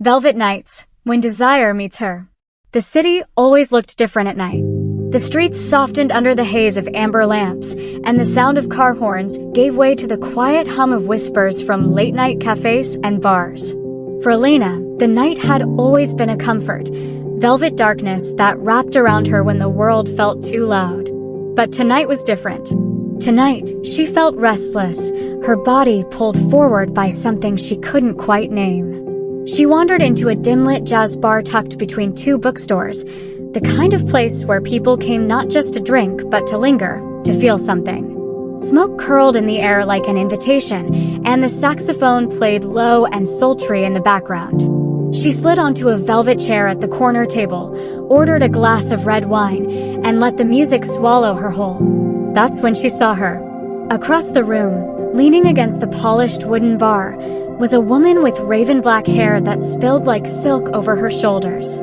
Velvet nights, when desire meets her. The city always looked different at night. The streets softened under the haze of amber lamps, and the sound of car horns gave way to the quiet hum of whispers from late-night cafes and bars. For Elena, the night had always been a comfort, velvet darkness that wrapped around her when the world felt too loud. But tonight was different. Tonight, she felt restless, her body pulled forward by something she couldn't quite name. She wandered into a dim-lit jazz bar tucked between two bookstores, the kind of place where people came not just to drink, but to linger, to feel something. Smoke curled in the air like an invitation, and the saxophone played low and sultry in the background. She slid onto a velvet chair at the corner table, ordered a glass of red wine, and let the music swallow her whole. That's when she saw her. Across the room, leaning against the polished wooden bar, was a woman with raven black hair that spilled like silk over her shoulders.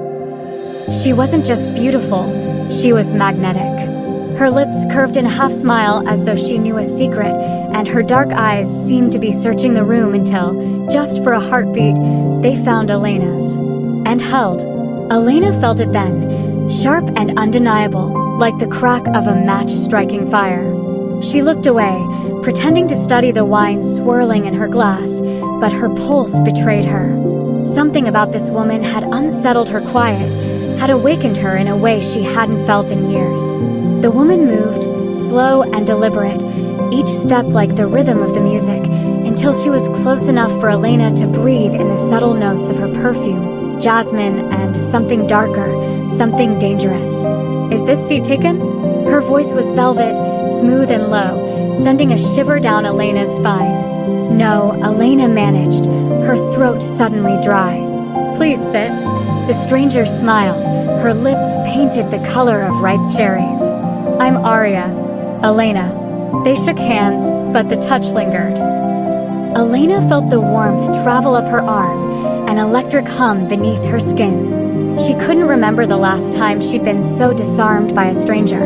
She wasn't just beautiful, she was magnetic. Her lips curved in a half smile as though she knew a secret, and her dark eyes seemed to be searching the room until, just for a heartbeat, they found Elena's. And held. Elena felt it then, sharp and undeniable, like the crack of a match striking fire. She looked away, pretending to study the wine swirling in her glass, but her pulse betrayed her. Something about this woman had unsettled her quiet, had awakened her in a way she hadn't felt in years. The woman moved, slow and deliberate, each step like the rhythm of the music, until she was close enough for Elena to breathe in the subtle notes of her perfume, jasmine, and something darker, something dangerous. "Is this seat taken?" Her voice was velvet, smooth and low, sending a shiver down Elena's spine. No, Elena managed, her throat suddenly dry. "Please sit." The stranger smiled, her lips painted the color of ripe cherries. "I'm Aria." "Elena." They shook hands, but the touch lingered. Elena felt the warmth travel up her arm, an electric hum beneath her skin. She couldn't remember the last time she'd been so disarmed by a stranger.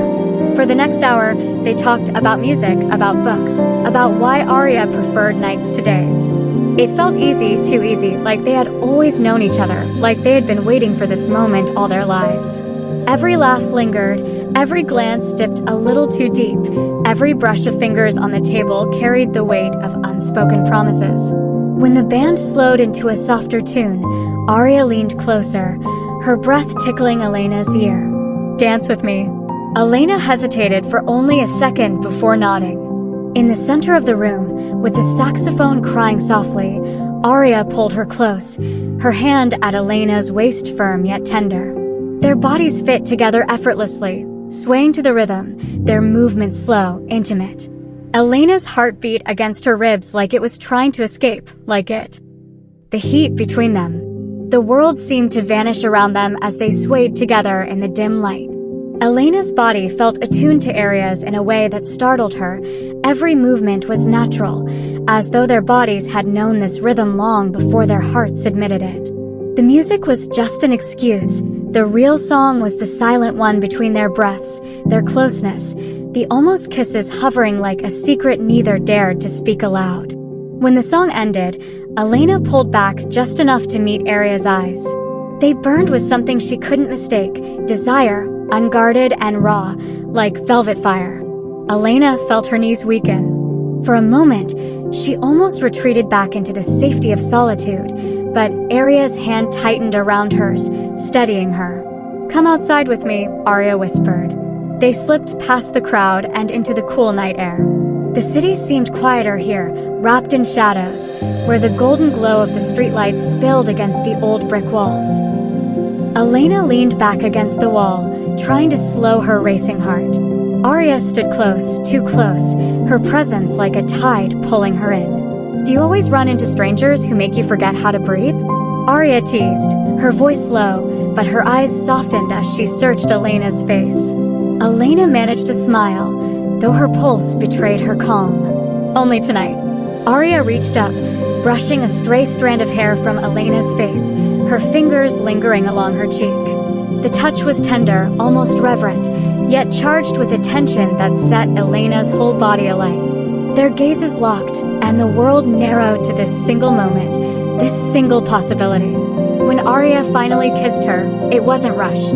For the next hour, they talked about music, about books, about why Aria preferred nights to days. It felt easy, too easy, like they had always known each other, like they had been waiting for this moment all their lives. Every laugh lingered, every glance dipped a little too deep, every brush of fingers on the table carried the weight of unspoken promises. When the band slowed into a softer tune, Aria leaned closer, her breath tickling Elena's ear. "Dance with me." Elena hesitated for only a second before nodding. In the center of the room, with the saxophone crying softly, Aria pulled her close, her hand at Elena's waist firm yet tender. Their bodies fit together effortlessly, swaying to the rhythm, their movements slow, intimate. Elena's heart beat against her ribs like it was trying to escape, like it. The heat between them. The world seemed to vanish around them as they swayed together in the dim light. Elena's body felt attuned to Aria's in a way that startled her. Every movement was natural, as though their bodies had known this rhythm long before their hearts admitted it. The music was just an excuse. The real song was the silent one between their breaths, their closeness, the almost kisses hovering like a secret neither dared to speak aloud. When the song ended, Elena pulled back just enough to meet Aria's eyes. They burned with something she couldn't mistake, desire, unguarded and raw, like velvet fire. Elena felt her knees weaken. For a moment, she almost retreated back into the safety of solitude, but Aria's hand tightened around hers, steadying her. "Come outside with me," Aria whispered. They slipped past the crowd and into the cool night air. The city seemed quieter here, wrapped in shadows, where the golden glow of the streetlights spilled against the old brick walls. Elena leaned back against the wall, trying to slow her racing heart. Aria stood close, too close, her presence like a tide pulling her in. "Do you always run into strangers who make you forget how to breathe?" Aria teased, her voice low, but her eyes softened as she searched Elena's face. Elena managed to smile, though her pulse betrayed her calm. "Only tonight." Aria reached up, brushing a stray strand of hair from Elena's face, her fingers lingering along her cheek. The touch was tender, almost reverent, yet charged with a tension that set Elena's whole body alight. Their gazes locked, and the world narrowed to this single moment, this single possibility. When Arya finally kissed her, it wasn't rushed.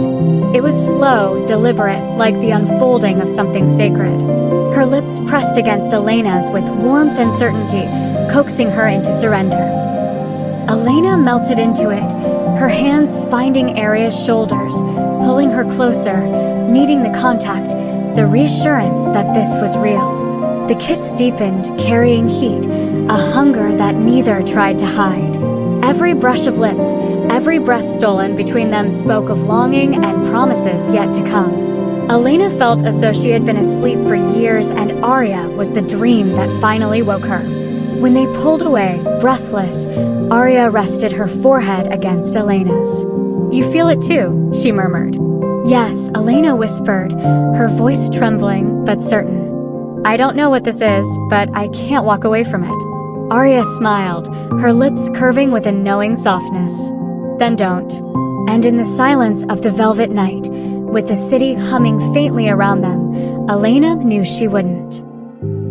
It was slow, deliberate, like the unfolding of something sacred. Her lips pressed against Elena's with warmth and certainty, coaxing her into surrender. Elena melted into it, her hands finding Arya's shoulders, pulling her closer, needing the contact, the reassurance that this was real. The kiss deepened, carrying heat, a hunger that neither tried to hide. Every brush of lips, every breath stolen between them spoke of longing and promises yet to come. Elena felt as though she had been asleep for years and Arya was the dream that finally woke her. When they pulled away, breathless, Arya rested her forehead against Elena's. "You feel it too," she murmured. "Yes," Elena whispered, her voice trembling but certain. "I don't know what this is, but I can't walk away from it." Arya smiled, her lips curving with a knowing softness. "Then don't." And in the silence of the velvet night, with the city humming faintly around them, Elena knew she wouldn't.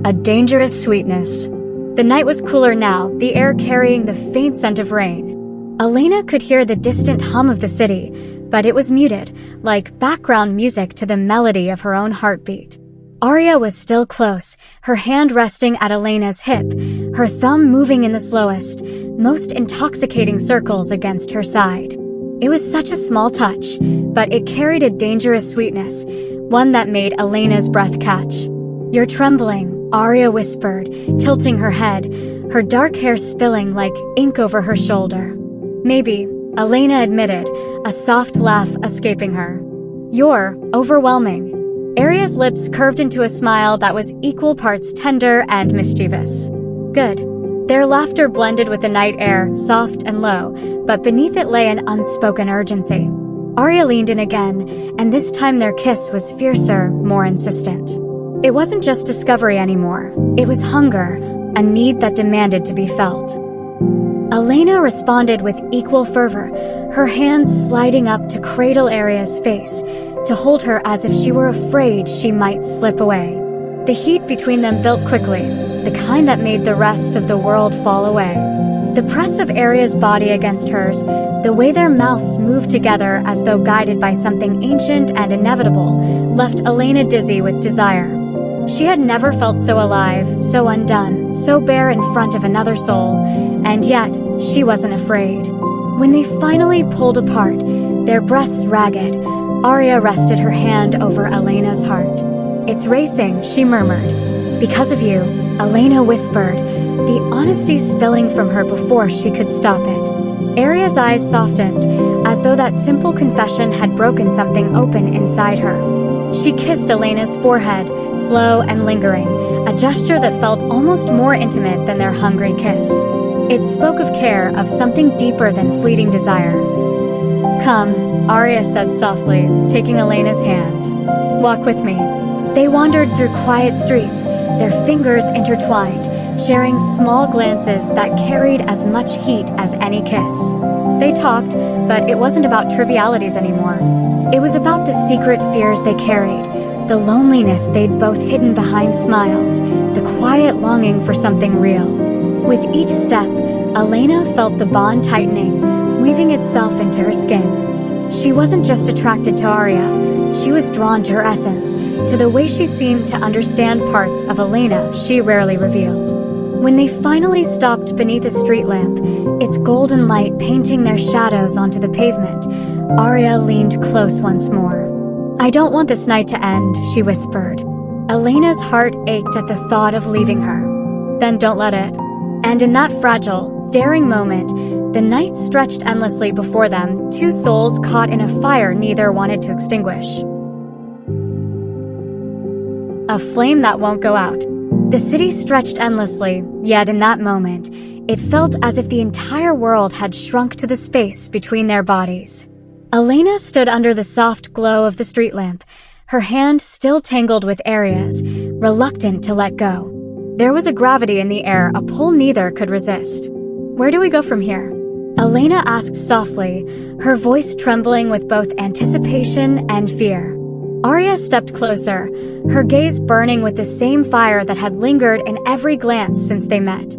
A dangerous sweetness. The night was cooler now, the air carrying the faint scent of rain. Elena could hear the distant hum of the city, but it was muted, like background music to the melody of her own heartbeat. Arya was still close, her hand resting at Elena's hip, her thumb moving in the slowest, most intoxicating circles against her side. It was such a small touch, but it carried a dangerous sweetness, one that made Elena's breath catch. "You're trembling," Arya whispered, tilting her head, her dark hair spilling like ink over her shoulder. "Maybe," Elena admitted, a soft laugh escaping her. "You're overwhelming." Arya's lips curved into a smile that was equal parts tender and mischievous. "Good." Their laughter blended with the night air, soft and low, but beneath it lay an unspoken urgency. Arya leaned in again, and this time their kiss was fiercer, more insistent. It wasn't just discovery anymore. It was hunger, a need that demanded to be felt. Elena responded with equal fervor, her hands sliding up to cradle Arya's face, to hold her as if she were afraid she might slip away. The heat between them built quickly, the kind that made the rest of the world fall away. The press of Arya's body against hers, the way their mouths moved together as though guided by something ancient and inevitable, left Elena dizzy with desire. She had never felt so alive, so undone, so bare in front of another soul, and yet she wasn't afraid. When they finally pulled apart, their breaths ragged, Arya rested her hand over Elena's heart. "It's racing," she murmured. "Because of you," Elena whispered, the honesty spilling from her before she could stop it. Arya's eyes softened, as though that simple confession had broken something open inside her. She kissed Elena's forehead, slow and lingering, a gesture that felt almost more intimate than their hungry kiss. It spoke of care, of something deeper than fleeting desire. "Come," Arya said softly, taking Elena's hand. "Walk with me." They wandered through quiet streets, their fingers intertwined, sharing small glances that carried as much heat as any kiss. They talked, but it wasn't about trivialities anymore. It was about the secret fears they carried, the loneliness they'd both hidden behind smiles, the quiet longing for something real. With each step, Elena felt the bond tightening, weaving itself into her skin. She wasn't just attracted to Arya, she was drawn to her essence, to the way she seemed to understand parts of Elena she rarely revealed. When they finally stopped beneath a street lamp, its golden light painting their shadows onto the pavement, Arya leaned close once more. "I don't want this night to end," she whispered. Elena's heart ached at the thought of leaving her. "Then don't let it." And in that fragile, daring moment, the night stretched endlessly before them, two souls caught in a fire neither wanted to extinguish. A flame that won't go out. The city stretched endlessly, yet in that moment, it felt as if the entire world had shrunk to the space between their bodies. Elena stood under the soft glow of the street lamp, her hand still tangled with Arya's, reluctant to let go. There was a gravity in the air, a pull neither could resist. "Where do we go from here?" Elena asked softly, her voice trembling with both anticipation and fear. Arya stepped closer, her gaze burning with the same fire that had lingered in every glance since they met.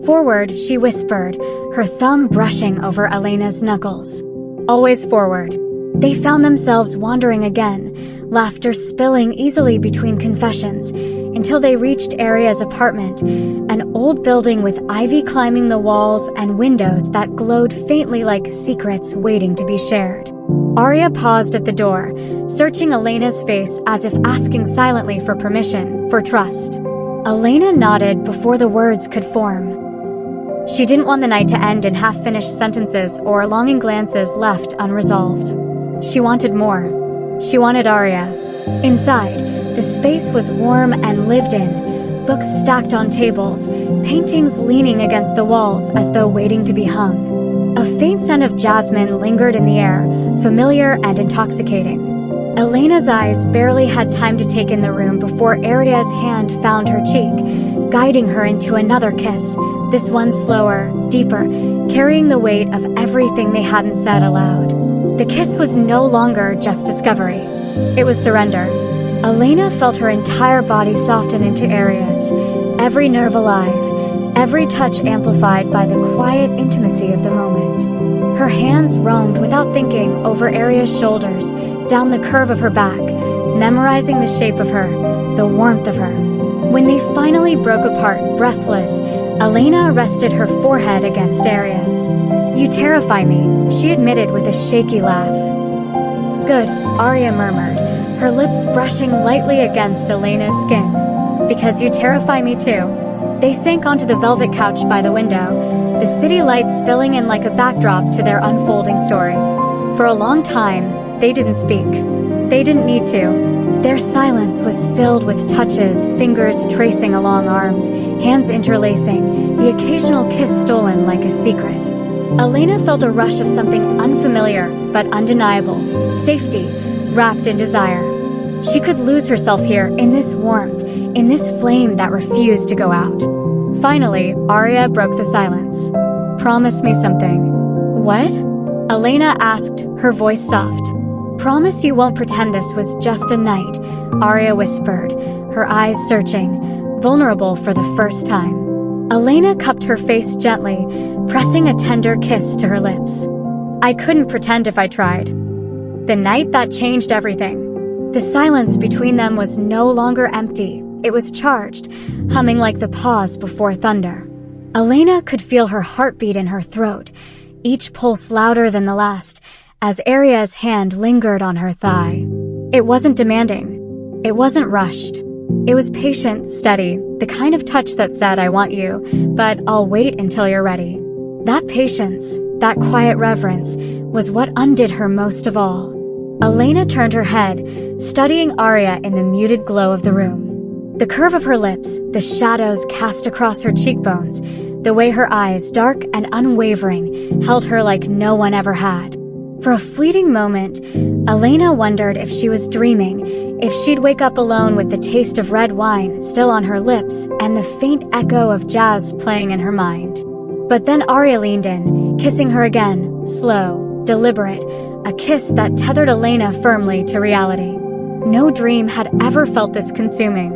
Forward, she whispered, her thumb brushing over Elena's knuckles. Always forward. They found themselves wandering again, laughter spilling easily between confessions, until they reached Aria's apartment, an old building with ivy climbing the walls and windows that glowed faintly like secrets waiting to be shared. Aria paused at the door, searching Elena's face as if asking silently for permission, for trust. Elena nodded before the words could form. She didn't want the night to end in half-finished sentences or longing glances left unresolved. She wanted more. She wanted Aria. Inside, the space was warm and lived in, books stacked on tables, paintings leaning against the walls as though waiting to be hung. A faint scent of jasmine lingered in the air, familiar and intoxicating. Elena's eyes barely had time to take in the room before Aria's hand found her cheek, guiding her into another kiss, this one slower, deeper, carrying the weight of everything they hadn't said aloud. The kiss was no longer just discovery. It was surrender. Elena felt her entire body soften into Aria's, every nerve alive, every touch amplified by the quiet intimacy of the moment. Her hands roamed without thinking over Aria's shoulders, down the curve of her back, memorizing the shape of her, the warmth of her. When they finally broke apart, breathless, Elena rested her forehead against Aria's. "You terrify me," she admitted with a shaky laugh. "Good," Aria murmured, her lips brushing lightly against Elena's skin. "Because you terrify me too." They sank onto the velvet couch by the window, the city lights spilling in like a backdrop to their unfolding story. For a long time, they didn't speak. They didn't need to. Their silence was filled with touches, fingers tracing along arms, hands interlacing, the occasional kiss stolen like a secret. Elena felt a rush of something unfamiliar but undeniable, safety, wrapped in desire. She could lose herself here in this warmth, in this flame that refused to go out. Finally, Aria broke the silence. "Promise me something." "What?" Elena asked, her voice soft. "Promise you won't pretend this was just a night," Aria whispered, her eyes searching, vulnerable for the first time. Elena cupped her face gently, pressing a tender kiss to her lips. "I couldn't pretend if I tried." The night that changed everything. The silence between them was no longer empty. It was charged, humming like the pause before thunder. Elena could feel her heartbeat in her throat, each pulse louder than the last, as Aria's hand lingered on her thigh. It wasn't demanding. It wasn't rushed. It was patient, steady, the kind of touch that said, "I want you, but I'll wait until you're ready." That patience, that quiet reverence, was what undid her most of all. Elena turned her head, studying Aria in the muted glow of the room. The curve of her lips, the shadows cast across her cheekbones, the way her eyes, dark and unwavering, held her like no one ever had. For a fleeting moment, Elena wondered if she was dreaming, if she'd wake up alone with the taste of red wine still on her lips and the faint echo of jazz playing in her mind. But then Aria leaned in, kissing her again, slow, deliberate, a kiss that tethered Elena firmly to reality. No dream had ever felt this consuming.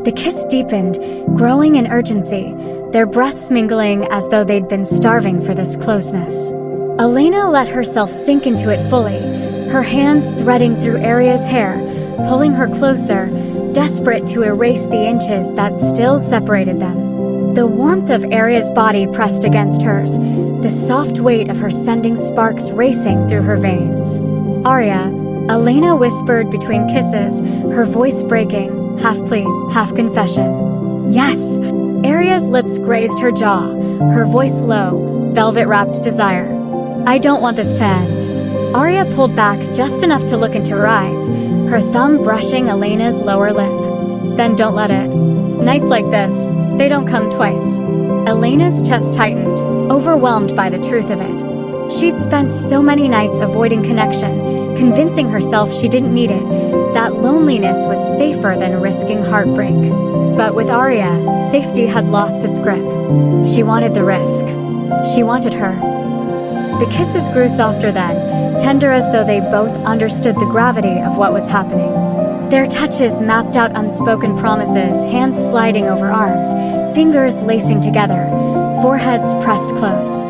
The kiss deepened, growing in urgency, their breaths mingling as though they'd been starving for this closeness. Elena let herself sink into it fully, her hands threading through Aria's hair, pulling her closer, desperate to erase the inches that still separated them. The warmth of Aria's body pressed against hers, the soft weight of her sending sparks racing through her veins. "Aria," Elena whispered between kisses, her voice breaking, half plea, half confession. "Yes!" Aria's lips grazed her jaw, her voice low, velvet-wrapped desire. "I don't want this to end." Aria pulled back just enough to look into her eyes, her thumb brushing Elena's lower lip. "Then don't let it. Nights like this, they don't come twice." Elena's chest tightened, overwhelmed by the truth of it. She'd spent so many nights avoiding connection, convincing herself she didn't need it, that loneliness was safer than risking heartbreak. But with Aria, safety had lost its grip. She wanted the risk. She wanted her. The kisses grew softer then, tender as though they both understood the gravity of what was happening. Their touches mapped out unspoken promises, hands sliding over arms, fingers lacing together, foreheads pressed close.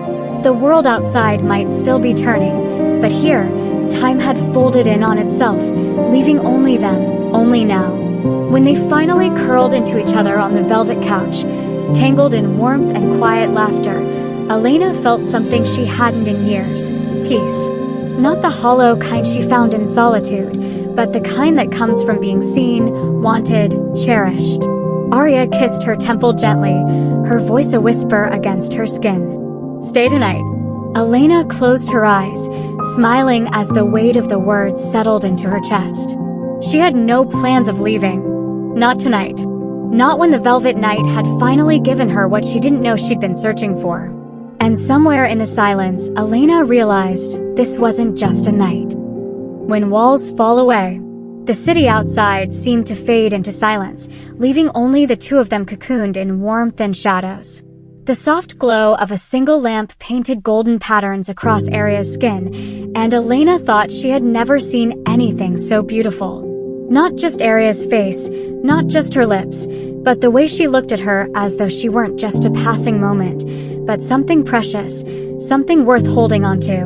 The world outside might still be turning, but here, time had folded in on itself, leaving only them, only now. When they finally curled into each other on the velvet couch, tangled in warmth and quiet laughter, Elena felt something she hadn't in years: peace. Not the hollow kind she found in solitude, but the kind that comes from being seen, wanted, cherished. Arya kissed her temple gently, her voice a whisper against her skin. "Stay tonight." Elena closed her eyes, smiling as the weight of the words settled into her chest. She had no plans of leaving. Not tonight. Not when the Velvet Night had finally given her what she didn't know she'd been searching for. And somewhere in the silence, Elena realized this wasn't just a night. When walls fall away, the city outside seemed to fade into silence, leaving only the two of them cocooned in warmth and shadows. The soft glow of a single lamp painted golden patterns across Arya's skin, and Elena thought she had never seen anything so beautiful. Not just Arya's face, not just her lips, but the way she looked at her as though she weren't just a passing moment, but something precious, something worth holding onto.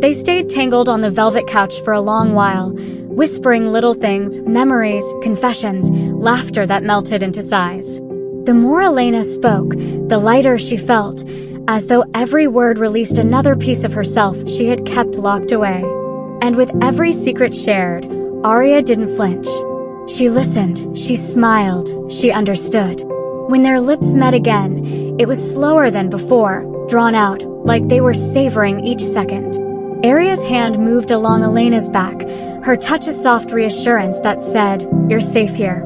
They stayed tangled on the velvet couch for a long while, whispering little things, memories, confessions, laughter that melted into sighs. The more Elena spoke, the lighter she felt, as though every word released another piece of herself she had kept locked away. And with every secret shared, Arya didn't flinch. She listened, she smiled, she understood. When their lips met again, it was slower than before, drawn out, like they were savoring each second. Arya's hand moved along Elena's back, her touch a soft reassurance that said, "You're safe here."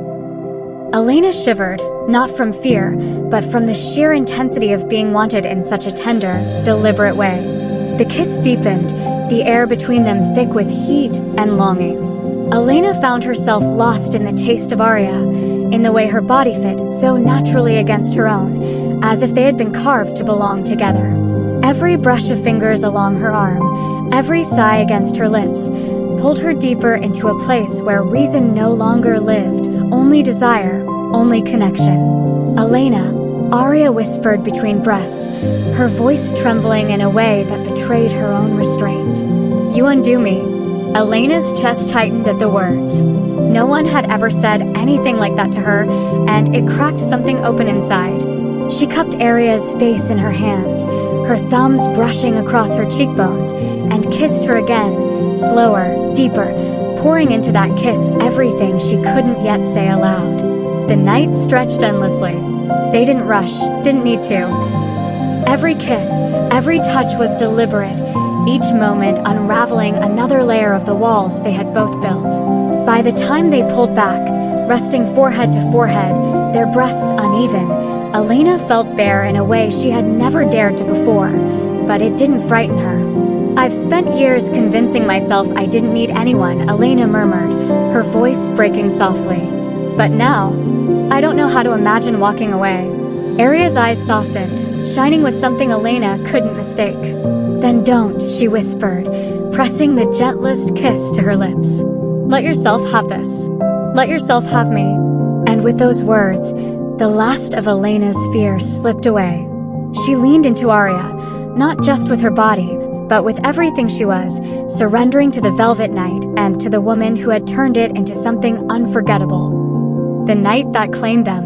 Elena shivered, not from fear, but from the sheer intensity of being wanted in such a tender, deliberate way. The kiss deepened, the air between them thick with heat and longing. Elena found herself lost in the taste of Arya, in the way her body fit so naturally against her own, as if they had been carved to belong together. Every brush of fingers along her arm, every sigh against her lips, pulled her deeper into a place where reason no longer lived, only desire, only connection. "Elena," Arya whispered between breaths, her voice trembling in a way that betrayed her own restraint. "You undo me." Elena's chest tightened at the words. No one had ever said anything like that to her, and it cracked something open inside. She cupped Arya's face in her hands, her thumbs brushing across her cheekbones, and kissed her again, slower, deeper, pouring into that kiss everything she couldn't yet say aloud. The night stretched endlessly. They didn't rush, didn't need to. Every kiss, every touch was deliberate, each moment unraveling another layer of the walls they had both built. By the time they pulled back, resting forehead to forehead, their breaths uneven, Elena felt bare in a way she had never dared to before, but it didn't frighten her. "I've spent years convincing myself I didn't need anyone," Elena murmured, her voice breaking softly. "But now, I don't know how to imagine walking away." Arya's eyes softened, shining with something Elena couldn't mistake. "Then don't," she whispered, pressing the gentlest kiss to her lips. "Let yourself have this. Let yourself have me." And with those words, the last of Elena's fear slipped away. She leaned into Arya, not just with her body, but with everything she was, surrendering to the Velvet Night and to the woman who had turned it into something unforgettable. The night that claimed them.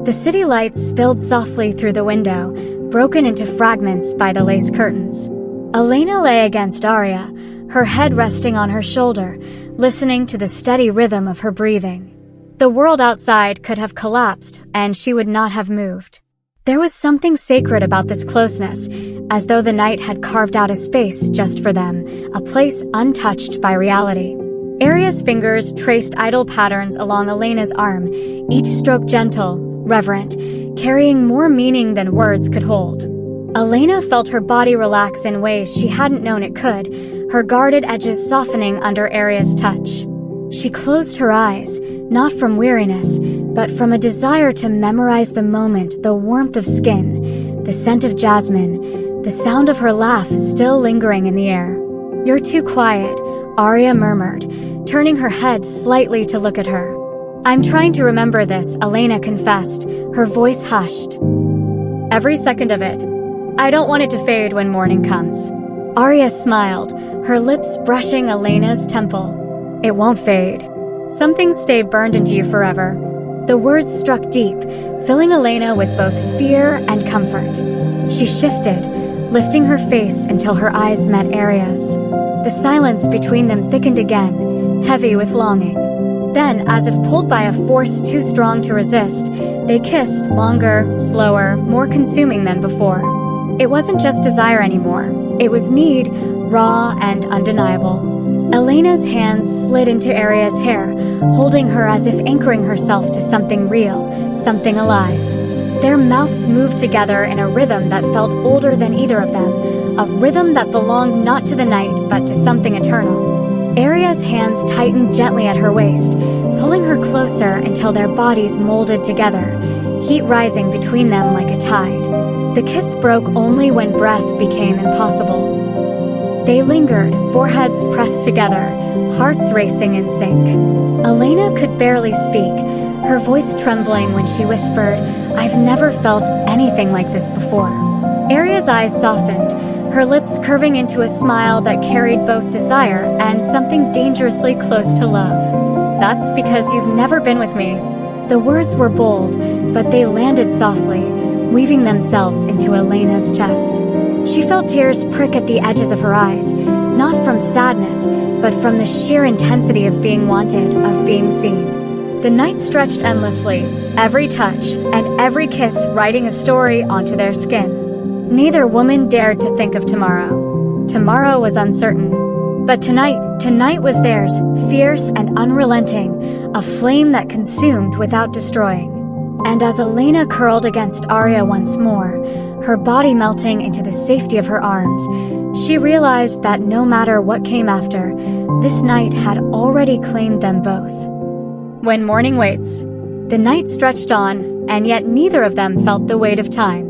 The city lights spilled softly through the window, broken into fragments by the lace curtains. Elena lay against Arya, her head resting on her shoulder, listening to the steady rhythm of her breathing. The world outside could have collapsed, and she would not have moved. There was something sacred about this closeness, as though the night had carved out a space just for them, a place untouched by reality. Arya's fingers traced idle patterns along Elena's arm, each stroke gentle, reverent, carrying more meaning than words could hold. Elena felt her body relax in ways she hadn't known it could, her guarded edges softening under Arya's touch. She closed her eyes, not from weariness, but from a desire to memorize the moment, the warmth of skin, the scent of jasmine, the sound of her laugh still lingering in the air. "You're too quiet," Arya murmured, turning her head slightly to look at her. "I'm trying to remember this," Elena confessed, her voice hushed. "Every second of it. I don't want it to fade when morning comes. Arya smiled, her lips brushing Elena's temple. It won't fade. Some things stay burned into you forever. The words struck deep, filling Elena with both fear and comfort. She shifted, lifting her face until her eyes met Arya's. The silence between them thickened again, heavy with longing. Then, as if pulled by a force too strong to resist, they kissed, longer, slower, more consuming than before. It wasn't just desire anymore. It was need, raw and undeniable. Elena's hands slid into Arya's hair, holding her as if anchoring herself to something real, something alive. Their mouths moved together in a rhythm that felt older than either of them, a rhythm that belonged not to the night but to something eternal. Arya's hands tightened gently at her waist, pulling her closer until their bodies molded together, heat rising between them like a tide. The kiss broke only when breath became impossible. They lingered, foreheads pressed together, hearts racing in sync. Elena could barely speak, her voice trembling when she whispered, "I've never felt anything like this before." Arya's eyes softened, her lips curving into a smile that carried both desire and something dangerously close to love. "That's because you've never been with me." The words were bold, but they landed softly, weaving themselves into Elena's chest. She felt tears prick at the edges of her eyes, not from sadness, but from the sheer intensity of being wanted, of being seen. The night stretched endlessly, every touch and every kiss writing a story onto their skin. Neither woman dared to think of tomorrow. Tomorrow was uncertain. But tonight was theirs, fierce and unrelenting, a flame that consumed without destroying. And as Elena curled against Arya once more, her body melting into the safety of her arms, she realized that no matter what came after, this night had already claimed them both. When morning waits, the night stretched on, and yet neither of them felt the weight of time.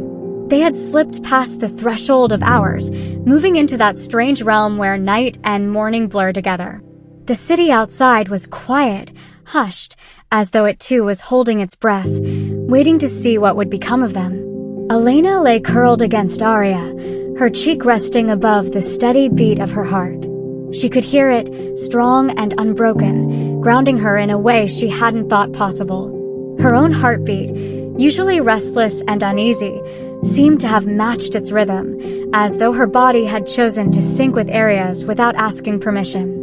They had slipped past the threshold of hours, moving into that strange realm where night and morning blur together. The city outside was quiet, hushed, as though it too was holding its breath, waiting to see what would become of them. Elena lay curled against Arya, her cheek resting above the steady beat of her heart. She could hear it, strong and unbroken, grounding her in a way she hadn't thought possible. Her own heartbeat, usually restless and uneasy, seemed to have matched its rhythm, as though her body had chosen to sync with Arya's without asking permission.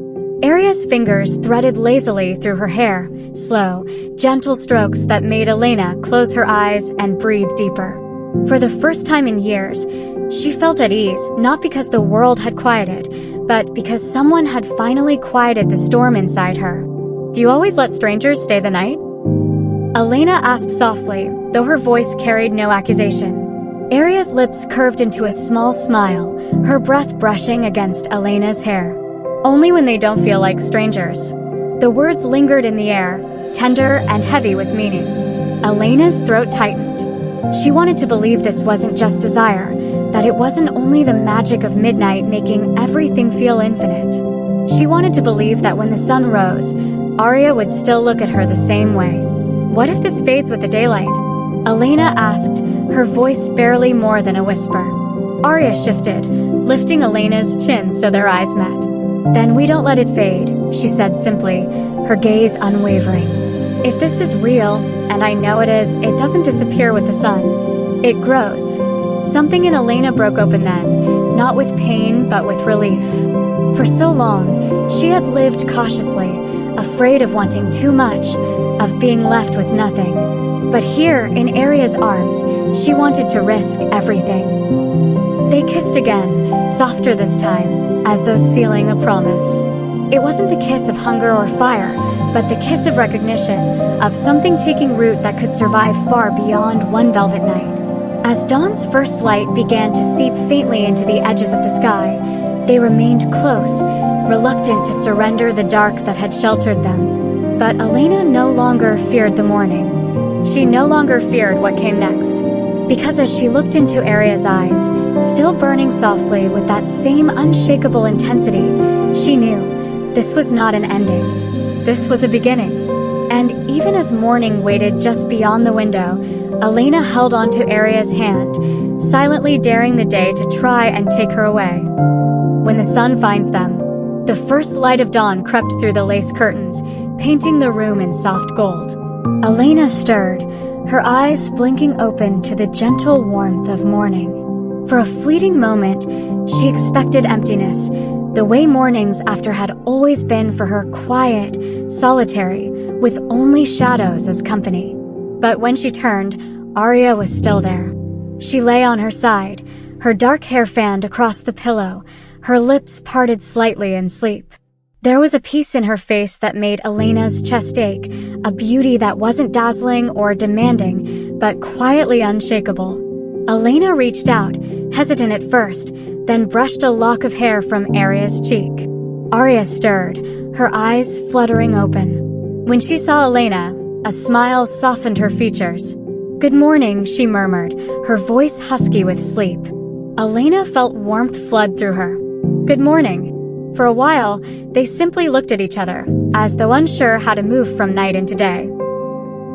Arya's fingers threaded lazily through her hair, slow, gentle strokes that made Elena close her eyes and breathe deeper. For the first time in years, she felt at ease, not because the world had quieted, but because someone had finally quieted the storm inside her. "Do you always let strangers stay the night?" Elena asked softly, though her voice carried no accusation. Arya's lips curved into a small smile, her breath brushing against Elena's hair. "Only when they don't feel like strangers." The words lingered in the air, tender and heavy with meaning. Elena's throat tightened. She wanted to believe this wasn't just desire, that it wasn't only the magic of midnight making everything feel infinite. She wanted to believe that when the sun rose, Arya would still look at her the same way. "What if this fades with the daylight?" Elena asked, her voice barely more than a whisper. Arya shifted, lifting Elena's chin so their eyes met. "Then we don't let it fade," she said simply, her gaze unwavering. "If this is real, and I know it is, it doesn't disappear with the sun. It grows." Something in Elena broke open then, not with pain but with relief. For so long, she had lived cautiously, afraid of wanting too much, of being left with nothing. But here, in Arya's arms, she wanted to risk everything. They kissed again, softer this time, as though sealing a promise. It wasn't the kiss of hunger or fire, but the kiss of recognition, of something taking root that could survive far beyond one velvet night. As dawn's first light began to seep faintly into the edges of the sky, they remained close, reluctant to surrender the dark that had sheltered them. But Elena no longer feared the morning. She no longer feared what came next. Because as she looked into Arya's eyes, still burning softly with that same unshakable intensity, she knew this was not an ending. This was a beginning. And even as morning waited just beyond the window, Elena held onto Aria's hand, silently daring the day to try and take her away. When the sun finds them, the first light of dawn crept through the lace curtains, painting the room in soft gold. Elena stirred, her eyes blinking open to the gentle warmth of morning. For a fleeting moment, she expected emptiness, the way mornings after had always been for her, quiet, solitary, with only shadows as company. But when she turned, Arya was still there. She lay on her side, her dark hair fanned across the pillow, her lips parted slightly in sleep. There was a peace in her face that made Elena's chest ache, a beauty that wasn't dazzling or demanding, but quietly unshakable. Elena reached out, hesitant at first, then brushed a lock of hair from Arya's cheek. Arya stirred, her eyes fluttering open. When she saw Elena, a smile softened her features. "Good morning," she murmured, her voice husky with sleep. Elena felt warmth flood through her. "Good morning." For a while, they simply looked at each other, as though unsure how to move from night into day.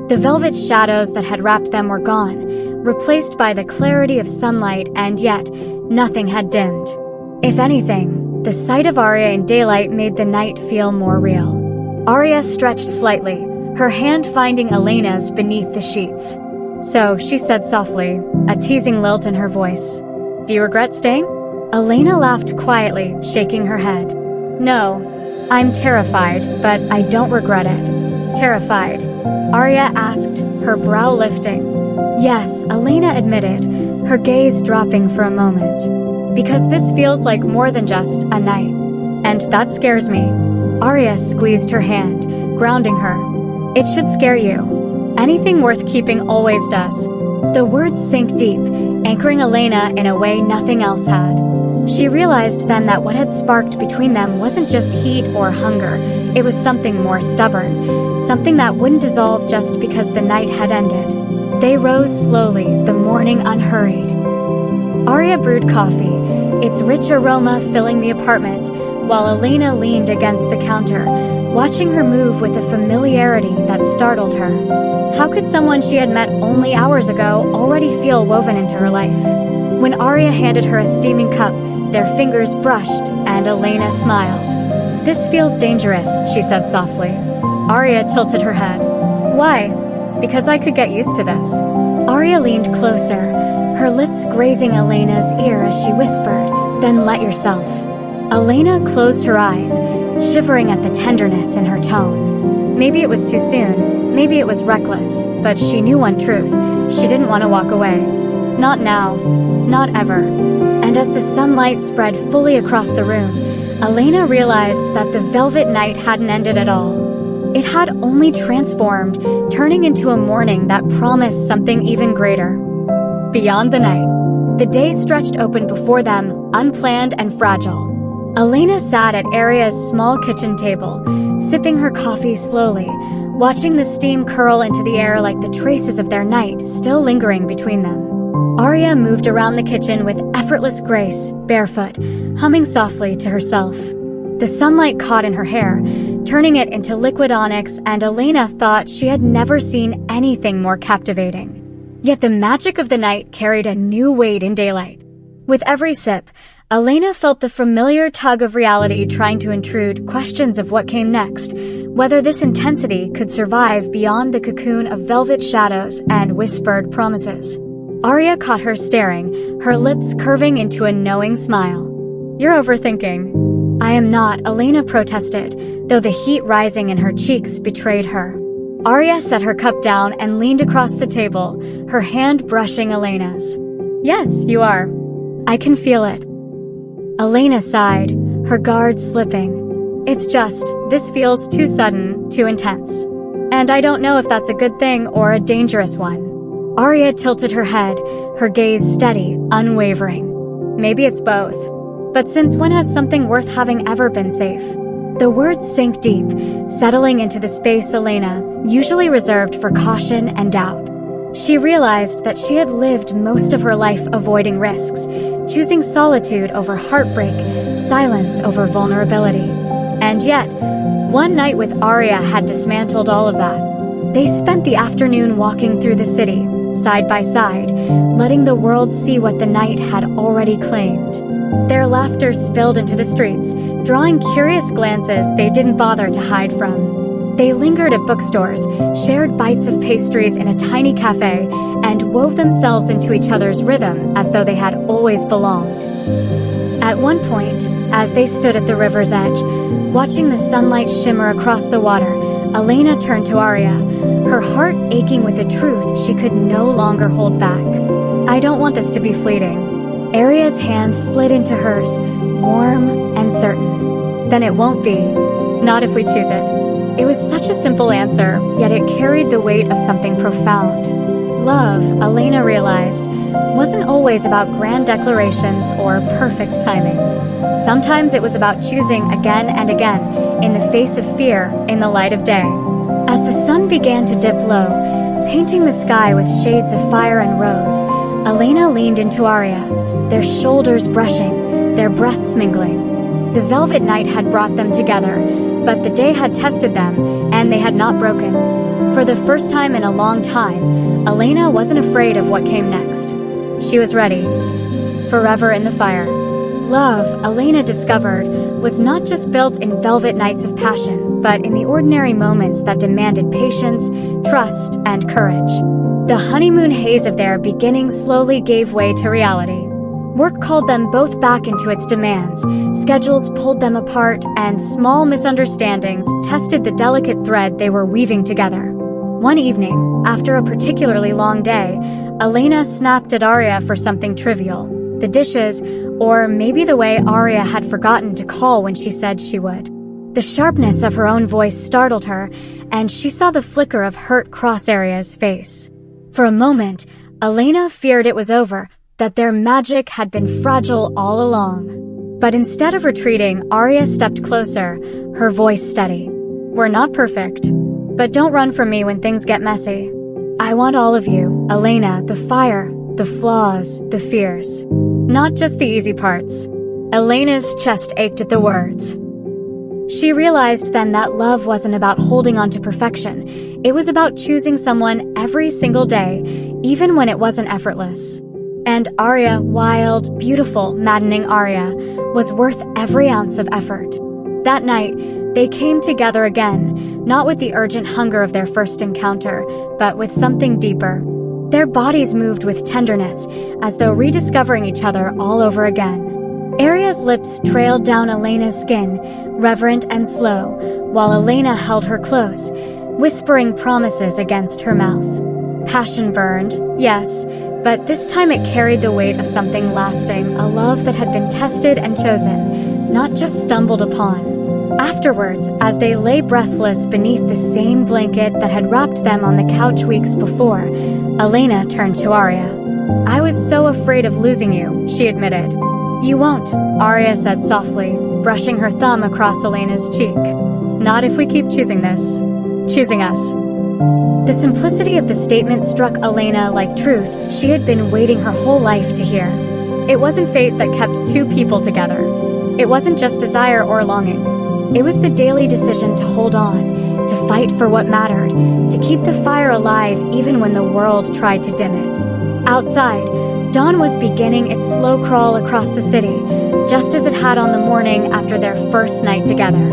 The velvet shadows that had wrapped them were gone, replaced by the clarity of sunlight, and yet, nothing had dimmed. If anything, the sight of Arya in daylight made the night feel more real. Arya stretched slightly, her hand finding Elena's beneath the sheets. "So," she said softly, a teasing lilt in her voice. "Do you regret staying?" Elena laughed quietly, shaking her head. "No, I'm terrified, but I don't regret it." "Terrified?" Arya asked, her brow lifting. "Yes," Elena admitted, her gaze dropping for a moment. "Because this feels like more than just a night. And that scares me." Arya squeezed her hand, grounding her. "It should scare you. Anything worth keeping always does." The words sank deep, anchoring Elena in a way nothing else had. She realized then that what had sparked between them wasn't just heat or hunger, it was something more stubborn, something that wouldn't dissolve just because the night had ended. They rose slowly, the morning unhurried. Arya brewed coffee, its rich aroma filling the apartment, while Elena leaned against the counter, watching her move with a familiarity that startled her. How could someone she had met only hours ago already feel woven into her life? When Arya handed her a steaming cup, their fingers brushed, and Elena smiled. "This feels dangerous," she said softly. Arya tilted her head. "Why?" "Because I could get used to this." Arya leaned closer, her lips grazing Elena's ear as she whispered, "Then let yourself." Elena closed her eyes, shivering at the tenderness in her tone. Maybe it was too soon, maybe it was reckless, but she knew one truth: she didn't want to walk away. Not now, not ever. And as the sunlight spread fully across the room, Elena realized that the velvet night hadn't ended at all. It had only transformed, turning into a morning that promised something even greater. Beyond the night, the day stretched open before them, unplanned and fragile. Elena sat at Arya's small kitchen table, sipping her coffee slowly, watching the steam curl into the air like the traces of their night still lingering between them. Arya moved around the kitchen with effortless grace, barefoot, humming softly to herself. The sunlight caught in her hair, turning it into liquid onyx, and Elena thought she had never seen anything more captivating. Yet the magic of the night carried a new weight in daylight. With every sip, Elena felt the familiar tug of reality trying to intrude, questions of what came next, whether this intensity could survive beyond the cocoon of velvet shadows and whispered promises. Arya caught her staring, her lips curving into a knowing smile. "You're overthinking." "I am not," Elena protested, though the heat rising in her cheeks betrayed her. Arya set her cup down and leaned across the table, her hand brushing Elena's. "Yes, you are. I can feel it." Elena sighed, her guard slipping. "It's just, this feels too sudden, too intense. And I don't know if that's a good thing or a dangerous one." Arya tilted her head, her gaze steady, unwavering. "Maybe it's both. But since when has something worth having ever been safe?" The words sank deep, settling into the space Elena, usually reserved for caution and doubt. She realized that she had lived most of her life avoiding risks, choosing solitude over heartbreak, silence over vulnerability. And yet, one night with Arya had dismantled all of that. They spent the afternoon walking through the city, side by side, letting the world see what the night had already claimed. Their laughter spilled into the streets, drawing curious glances they didn't bother to hide from. They lingered at bookstores, shared bites of pastries in a tiny cafe, and wove themselves into each other's rhythm as though they had always belonged. At one point, as they stood at the river's edge, watching the sunlight shimmer across the water, Elena turned to Arya, her heart aching with a truth she could no longer hold back. "I don't want this to be fleeting." Arya's hand slid into hers, warm and certain. "Then it won't be. Not if we choose it." It was such a simple answer, yet it carried the weight of something profound. Love, Elena realized, wasn't always about grand declarations or perfect timing. Sometimes it was about choosing again and again, in the face of fear, in the light of day. As the sun began to dip low, painting the sky with shades of fire and rose, Elena leaned into Arya, their shoulders brushing, their breaths mingling. The velvet night had brought them together, but the day had tested them, and they had not broken. For the first time in a long time, Elena wasn't afraid of what came next. She was ready. Forever in the fire. Love, Elena discovered, was not just built in velvet nights of passion, but in the ordinary moments that demanded patience, trust, and courage. The honeymoon haze of their beginning slowly gave way to reality. Work called them both back into its demands, schedules pulled them apart, and small misunderstandings tested the delicate thread they were weaving together. One evening, after a particularly long day, Elena snapped at Arya for something trivial. The dishes, or maybe the way Arya had forgotten to call when she said she would. The sharpness of her own voice startled her, and she saw the flicker of hurt cross Arya's face. For a moment, Elena feared it was over, that their magic had been fragile all along. But instead of retreating, Arya stepped closer, her voice steady. "We're not perfect, but don't run from me when things get messy. I want all of you, Elena, the fire, the flaws, the fears. Not just the easy parts." Elena's chest ached at the words. She realized then that love wasn't about holding on to perfection. It was about choosing someone every single day, even when it wasn't effortless. And Arya, wild, beautiful, maddening Arya, was worth every ounce of effort. That night, they came together again, not with the urgent hunger of their first encounter, but with something deeper. Their bodies moved with tenderness, as though rediscovering each other all over again. Arya's lips trailed down Elena's skin, reverent and slow, while Elena held her close, whispering promises against her mouth. Passion burned, yes, but this time it carried the weight of something lasting, a love that had been tested and chosen, not just stumbled upon. Afterwards, as they lay breathless beneath the same blanket that had wrapped them on the couch weeks before, Elena turned to Arya. "I was so afraid of losing you," she admitted. "You won't," Arya said softly, brushing her thumb across Elena's cheek. "Not if we keep choosing this. Choosing us." The simplicity of the statement struck Elena like truth she had been waiting her whole life to hear. It wasn't fate that kept two people together. It wasn't just desire or longing. It was the daily decision to hold on, to fight for what mattered, to keep the fire alive even when the world tried to dim it. Outside, dawn was beginning its slow crawl across the city, just as it had on the morning after their first night together.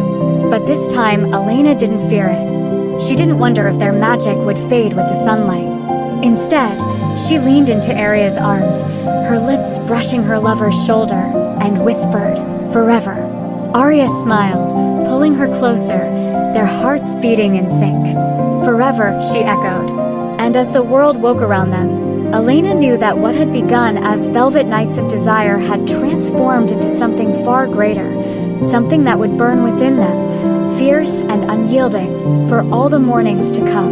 But this time, Elena didn't fear it. She didn't wonder if their magic would fade with the sunlight. Instead, she leaned into Arya's arms, her lips brushing her lover's shoulder, and whispered, "Forever." Arya smiled, pulling her closer, their hearts beating in sync. "Forever," she echoed. And as the world woke around them, Elena knew that what had begun as velvet nights of desire had transformed into something far greater, something that would burn within them, fierce and unyielding, for all the mornings to come.